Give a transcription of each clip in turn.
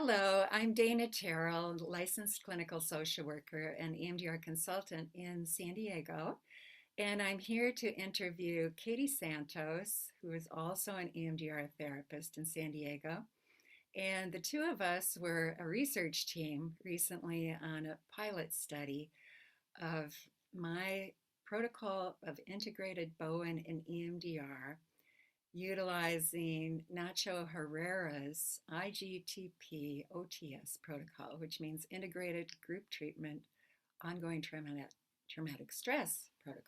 Hello, I'm Dana Terrell, licensed clinical social worker and EMDR consultant in San Diego. And I'm here to interview Katie Santos, who is also an EMDR therapist in San Diego. And the two of us were a research team recently on a pilot study of my protocol of integrated Bowen and EMDR utilizing Nacho Herrera's IGTP OTS protocol, which means Integrated Group Treatment Ongoing Traumatic Stress Protocol.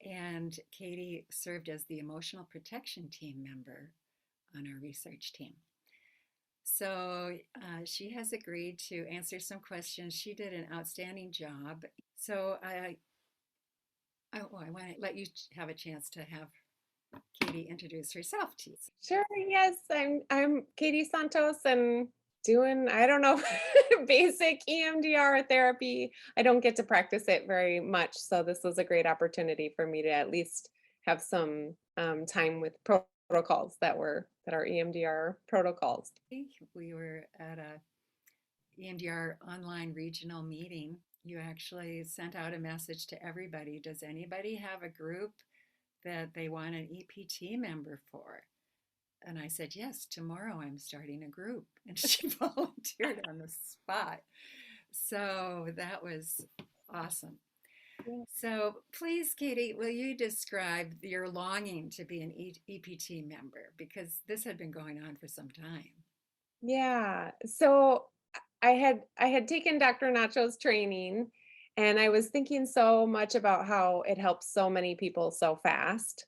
And Katie served as the emotional protection team member on our research team. So she has agreed to answer some questions. She did an outstanding job. So I want to let you have a chance to have Katie introduce herself to you. Sure, yes. I'm Katie Santos and doing, I don't know, basic EMDR therapy. I don't get to practice it very much, so this was a great opportunity for me to at least have some time with protocols that are EMDR protocols. We were at a EMDR online regional meeting. You actually sent out a message to everybody. Does anybody have a group that they want an EPT member for? And I said, yes, tomorrow I'm starting a group. And she volunteered on the spot. So that was awesome. Yeah. So please, Katie, will you describe your longing to be an EPT member? Because this had been going on for some time. Yeah. So I had taken Dr. Nacho's training and I was thinking so much about how it helps so many people so fast.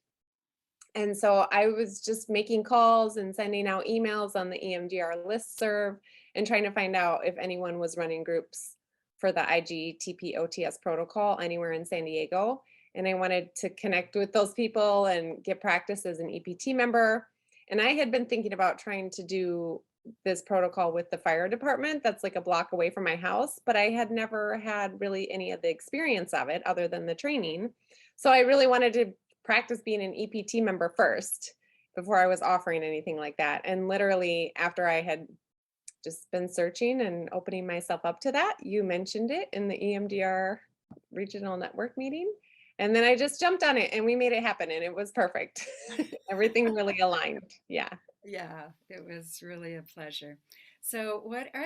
And so I was just making calls and sending out emails on the EMDR listserv and trying to find out if anyone was running groups for the IGTP OTS protocol anywhere in San Diego. And I wanted to connect with those people and get practice as an EPT member. And I had been thinking about trying to do this protocol with the fire department that's like a block away from my house, but I had never had really any of the experience of it other than the training. So I really wanted to practice being an EPT member first before I was offering anything like that. And literally, after I had just been searching and opening myself up to that, you mentioned it in the EMDR regional network meeting. And then I just jumped on it and we made it happen and it was perfect. Everything really aligned. Yeah. Yeah, it was really a pleasure. So, what are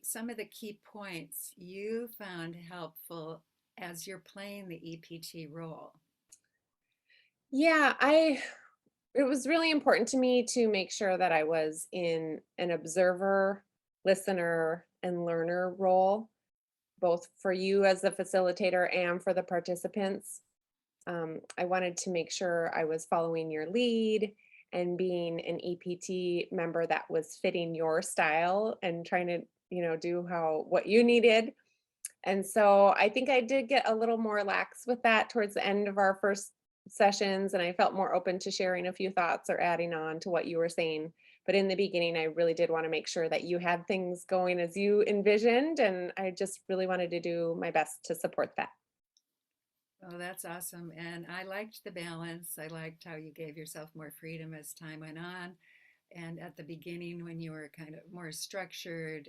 some of the key points you found helpful as you're playing the EPT role? Yeah, it was really important to me to make sure that I was in an observer, listener, and learner role, both for you as the facilitator and for the participants. I wanted to make sure I was following your lead and being an EPT member that was fitting your style and trying to, do what you needed. And so I think I did get a little more lax with that towards the end of our first sessions, and I felt more open to sharing a few thoughts or adding on to what you were saying. But in the beginning, I really did want to make sure that you had things going as you envisioned, and I just really wanted to do my best to support that. Oh, that's awesome. And I liked the balance. I liked how you gave yourself more freedom as time went on. And at the beginning, when you were kind of more structured,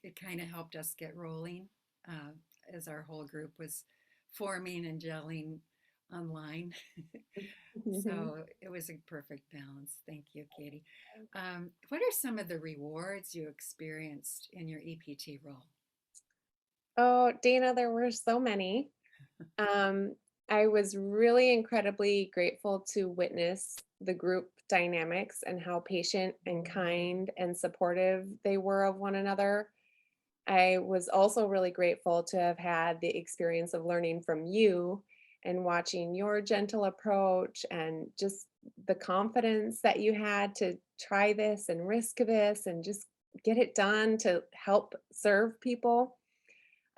it kind of helped us get rolling uh, as our whole group was forming and gelling online. Mhm. So it was a perfect balance. Thank you, Katie. What are some of the rewards you experienced in your EPT role? Oh, Dana, there were so many. Um, I was really incredibly grateful to witness the group dynamics and how patient and kind and supportive they were of one another. I was also really grateful to have had the experience of learning from you and watching your gentle approach and just the confidence that you had to try this and risk this and just get it done to help serve people.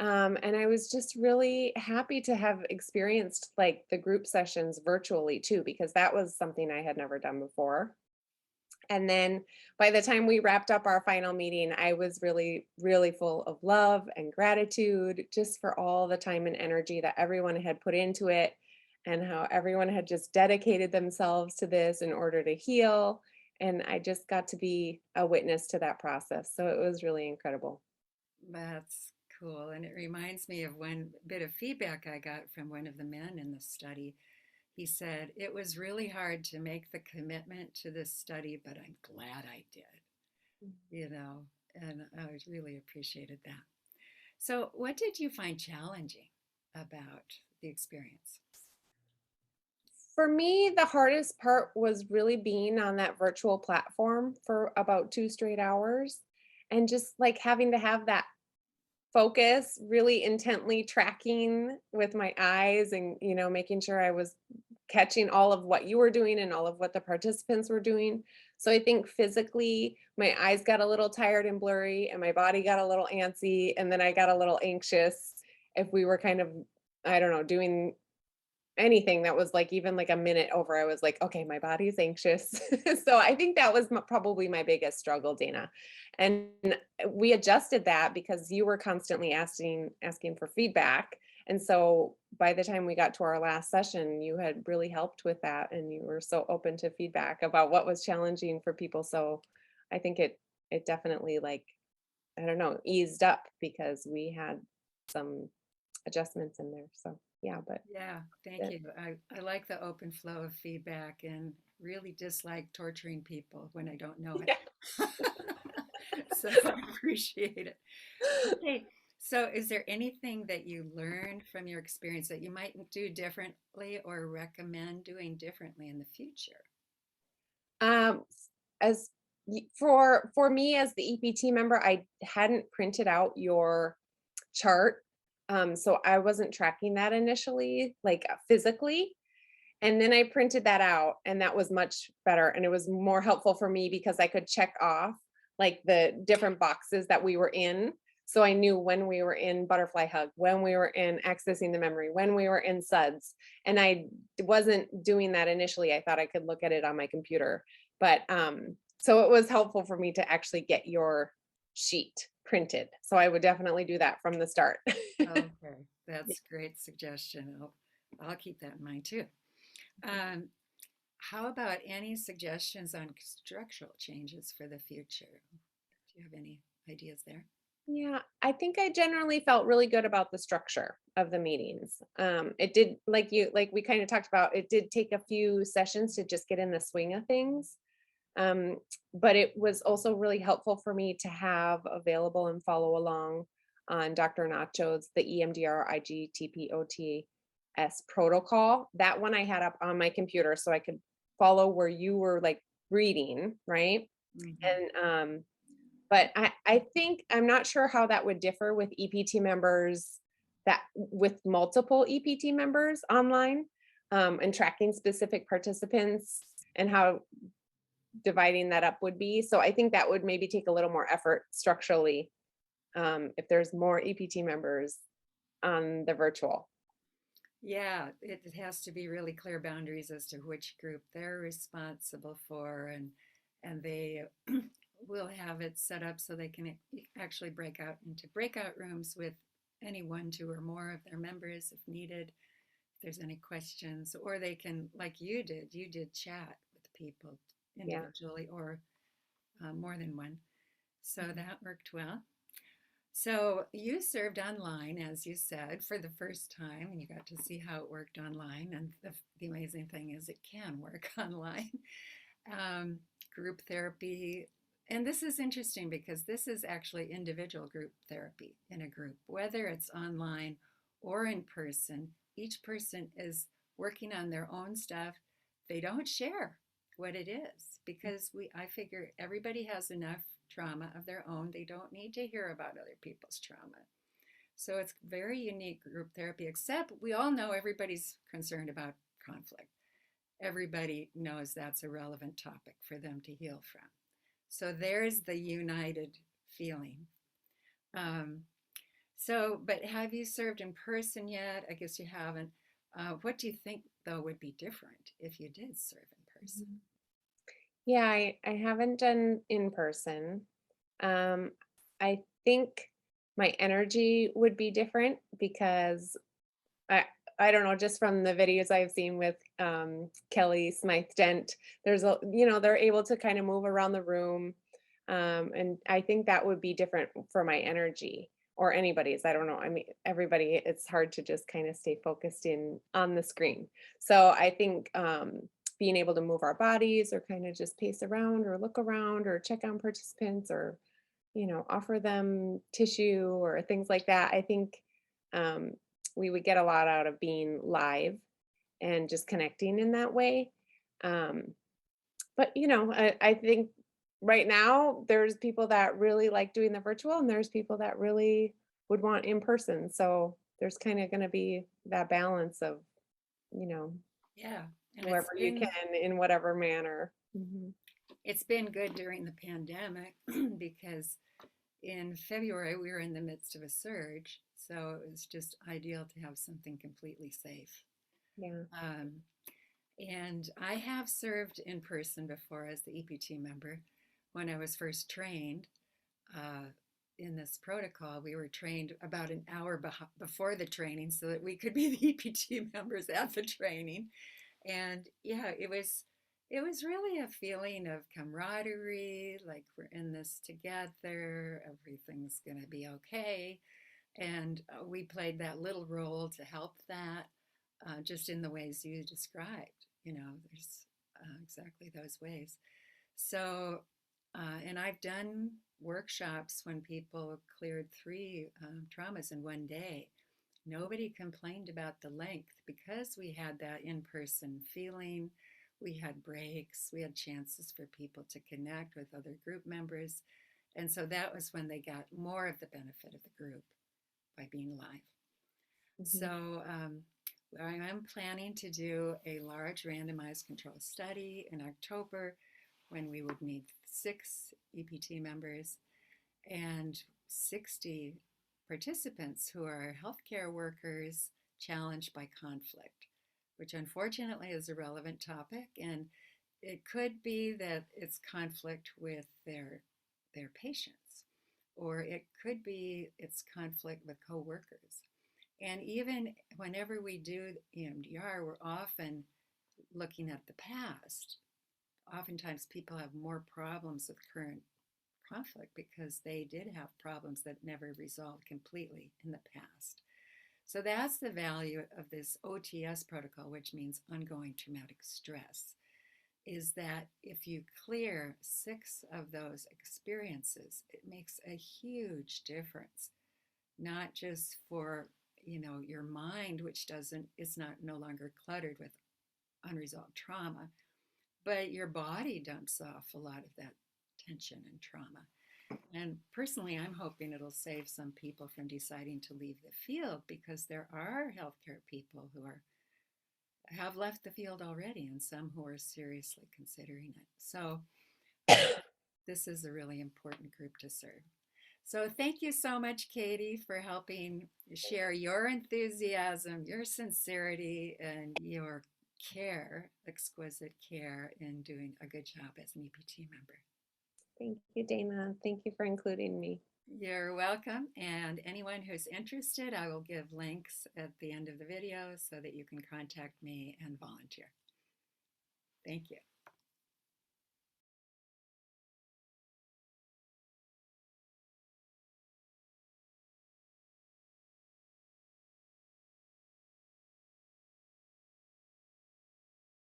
And I was just really happy to have experienced like the group sessions virtually too, because that was something I had never done before. And then by the time we wrapped up our final meeting, I was really, really full of love and gratitude just for all the time and energy that everyone had put into it and how everyone had just dedicated themselves to this in order to heal. And I just got to be a witness to that process. So it was really incredible. That's cool. And it reminds me of one bit of feedback I got from one of the men in the study. He said, it was really hard to make the commitment to this study, but I'm glad I did, you know, and I really appreciated that. So, what did you find challenging about the experience? For me, the hardest part was really being on that virtual platform for about 2 straight hours and just like having to have that focus, really intently tracking with my eyes and, making sure I was catching all of what you were doing and all of what the participants were doing. So I think physically, my eyes got a little tired and blurry, and my body got a little antsy, and then I got a little anxious if we were kind of, I don't know, doing anything that was like even like a minute over. I was like, okay, my body's anxious. So I think that was probably my biggest struggle, Dana. And we adjusted that because you were constantly asking for feedback. And so by the time we got to our last session, you had really helped with that, and you were so open to feedback about what was challenging for people. So I think it definitely, like, I don't know, eased up because we had some adjustments in there. So yeah, but Yeah, thank yeah. you. I like the open flow of feedback and really dislike torturing people when I don't know Yeah. it. So I appreciate it. Okay, so is there anything that you learned from your experience that you might do differently or recommend doing differently in the future? Um, as for me as the EPT member, I hadn't printed out your chart. So I wasn't tracking that initially, like physically. And then I printed that out, and that was much better. And it was more helpful for me because I could check off like the different boxes that we were in. So I knew when we were in butterfly hug, when we were in accessing the memory, when we were in suds. And I wasn't doing that initially. I thought I could look at it on my computer. But so it was helpful for me to actually get your sheet printed. So I would definitely do that from the start. Okay, that's a great suggestion. I'll keep that in mind too. Um, how about any suggestions on structural changes for the future? Do you have any ideas there? Yeah, I think I generally felt really good about the structure of the meetings. It did, like we kind of talked about, it did take a few sessions to just get in the swing of things. Um, but it was also really helpful for me to have available and follow along on Dr. Nacho's the EMDR IGTPOTS protocol. That one I had up on my computer so I could follow where you were like reading, right? Mhm. And but I think I'm not sure how that would differ with EPT members, that with multiple EPT members online, and tracking specific participants and how dividing that up would be. So I think that would maybe take a little more effort structurally, if there's more EPT members on the virtual. Yeah, it has to be really clear boundaries as to which group they're responsible for, and they will have it set up so they can actually break out into breakout rooms with any one, two, or more of their members if needed. If there's any questions, or they can, like you did chat with people Yeah. individually or more than one. So Mhm. that worked well. So you served online, as you said, for the first time, and you got to see how it worked online. And the amazing thing is, it can work online. Um, Group therapy, and this is interesting because this is actually individual group therapy in a group, whether it's online or in person. Each person is working on their own stuff. They don't share what it is because I figure everybody has enough trauma of their own. They don't need to hear about other people's trauma. So it's very unique group therapy, except we all know everybody's concerned about conflict. Everybody knows that's a relevant topic for them to heal from. So there's the united feeling. Um, but have you served in person yet? I guess you haven't. What do you think, though, would be different if you did serve in person? Mhm. Yeah, I haven't done in person. Um, I think my energy would be different because I don't know, just from the videos I've seen with Kelly Smythe Dent, there's a, they're able to kind of move around the room. And I think that would be different for my energy or anybody's. I don't know. I mean, everybody, it's hard to just kind of stay focused in on the screen. So I think being able to move our bodies or kind of just pace around or look around or check on participants or, offer them tissue or things like that. I think um, we would get a lot out of being live and just connecting in that way. Um, but I think right now there's people that really like doing the virtual and there's people that really would want in person. So there's kind of going to be that balance of, you know, Yeah, and whoever you can in whatever manner. it's been good during the pandemic because in February we were in the midst of a surge, so it was just ideal to have something completely safe. Yeah. Um, and I have served in person before as the EPT member. When I was first trained uh, in this protocol, we were trained about an hour before the training so that we could be the EPT members at the training. And yeah, it was really a feeling of camaraderie, like we're in this together, everything's going to be okay. And we played that little role to help that, just in the ways you described. There's exactly those ways. So, and I've done workshops when people cleared 3 traumas in one day. Nobody complained about the length because we had that in person feeling. We had breaks, we had chances for people to connect with other group members. And so that was when they got more of the benefit of the group by being live. Mhm. So I'm planning to do a large randomized control study in October when we would need 6 EPT members and 60 participants who are healthcare workers challenged by conflict, which unfortunately is a relevant topic. And it could be that it's conflict with their patients, or it could be it's conflict with coworkers. And even whenever we do EMDR, we're often looking at the past. Oftentimes, people have more problems with current conflict because they did have problems that never resolved completely in the past. So that's the value of this OTS protocol, which means ongoing traumatic stress, is that if you clear 6 of those experiences, it makes a huge difference, not just for your mind, which doesn't it's not no longer cluttered with unresolved trauma, but your body dumps off a lot of that tension and trauma. And personally, I'm hoping it'll save some people from deciding to leave the field, because there are healthcare people who have left the field already and some who are seriously considering it. So this is a really important group to serve. So thank you so much, Katie, for helping share your enthusiasm, your sincerity, and your care, exquisite care in doing a good job as an EPT member. Thank you, Dana. Thank you for including me. You're welcome. And anyone who's interested, I will give links at the end of the video so that you can contact me and volunteer. Thank you.